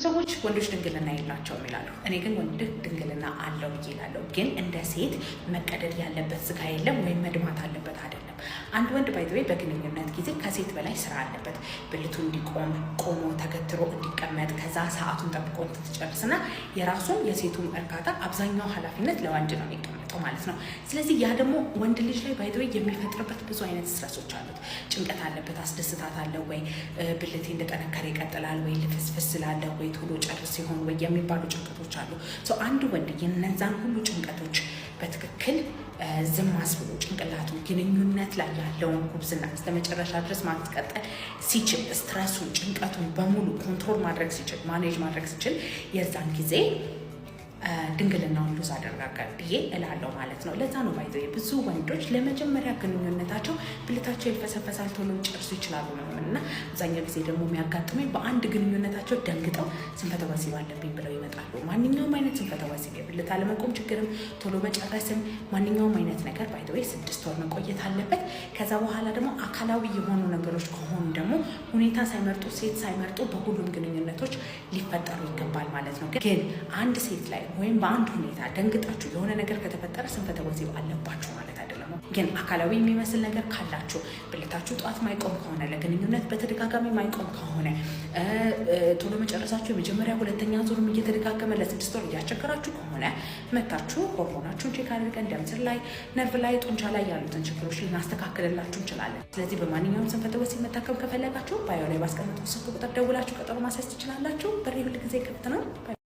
ሰዎች ወንዶች ድንግልና የላቸውም ይላሉ። እኔ ግን ወንድ ድንግልና አለው ይላለሁ። ግን እንደ ሴት መቀደድ ያለበት ስጋ የለም ወይም መድማት አለበት አይደለም። አንድ ወንድ ባይዘዌ በግንኙነት ጊዜ ከሴት በላይ ስራ አለበት። ብልቱ እንዲቆም ቆሞ ተገትሮ እንዲቀመጥ ከዛ ሰዓቱን ጠብቆ ትጨርስና የራሱን የሴቱን እርካታ አብዛኛው ኃላፊነት ለወንድ ነው የሚቀመጠው ማለት ነው። ስለዚህ ያ ደግሞ ወንድ ልጅ ላይ ባይዘዌ የሚፈጥርበት ብዙ አይነት ስትረሶች አሉት። ጭንቀት አለበት። አስደስታት አለ ወይ ብልቴ እንደጠነከረ ይቀጥላል ወይ ልፍስፍስ ስላለ ወይ ቶሎ ጨርስ ሲሆን ወይ የሚባሉ ጭንቀቶች አሉ። አንድ ወንድ የነዛን ሁሉ ጭንቀቶች በትክክል ዝም አስብሎ ጭንቅላቱን ግንኙነት ላይ ያለውን ጉብዝና እስከመጨረሻ ድረስ ማስቀጠል ሲችል ስትረሱን ጭንቀቱን በሙሉ ኮንትሮል ማድረግ ሲችል ማኔጅ ማድረግ ሲችል የዛን ጊዜ ድንግልናውን ሉዝ አደረገ ብዬ እላለሁ ማለት ነው። ለዛ ነው ባይዘው ብዙ ወንዶች ለመጀመሪያ ግንኙነታቸው ብልታቸው ይልፈሰፈሳል፣ ቶሎ ጨርሱ ይችላሉ ነው እና አብዛኛው ጊዜ ደግሞ የሚያጋጥመኝ በአንድ ግንኙነታቸው ደንግጠው ስንፈተ ወሲብ አለብኝ ብለው ይመጣሉ። ማንኛውም አይነት ስንፈተ ወሲብ የብልት አለመቆም ችግርም ቶሎ መጨረስም ማንኛውም አይነት ነገር ባይዘው 6 ወር መቆየት አለበት። ከዛ በኋላ ደግሞ አካላዊ የሆኑ ነገሮች ከሆኑ ደግሞ ሁኔታ ሳይመርጡ ሴት ሳይመርጡ በሁሉም ግንኙነቶች ሊፈጠሩ ይገባል ማለት ነው። ግን አንድ ሴት ላይ ወይም በአንድ ሁኔታ ደንግጣችሁ የሆነ ነገር ከተፈጠረ ስንፈተ ወሲብ አለባችሁ ማለት አይደለም። ግን አካላዊ የሚመስል ነገር ካላችሁ ብልታችሁ ጠዋት ማይቆም ከሆነ ለግንኙነት በተደጋጋሚ ማይቆም ከሆነ ቶሎ መጨረሳችሁ የመጀመሪያ ሁለተኛ ዙርም እየተደጋገመ ለ6 ወር እያስቸገራችሁ ከሆነ መታችሁ ሆርሞናችሁን ቼክ አድርገን ደም ስር ላይ ነርቭ ላይ ጡንቻ ላይ ያሉትን ችግሮች ልናስተካክልላችሁ እንችላለን። ስለዚህ በማንኛውም ስንፈተ ወሲብ መታከም ከፈለጋችሁ ባዮ ላይ ባስቀመጥኩት ስልክ ቁጥር ደውላችሁ ቀጠሮ ማስያዝ ትችላላችሁ። በሬ ሁል ጊዜ ክፍት ነው።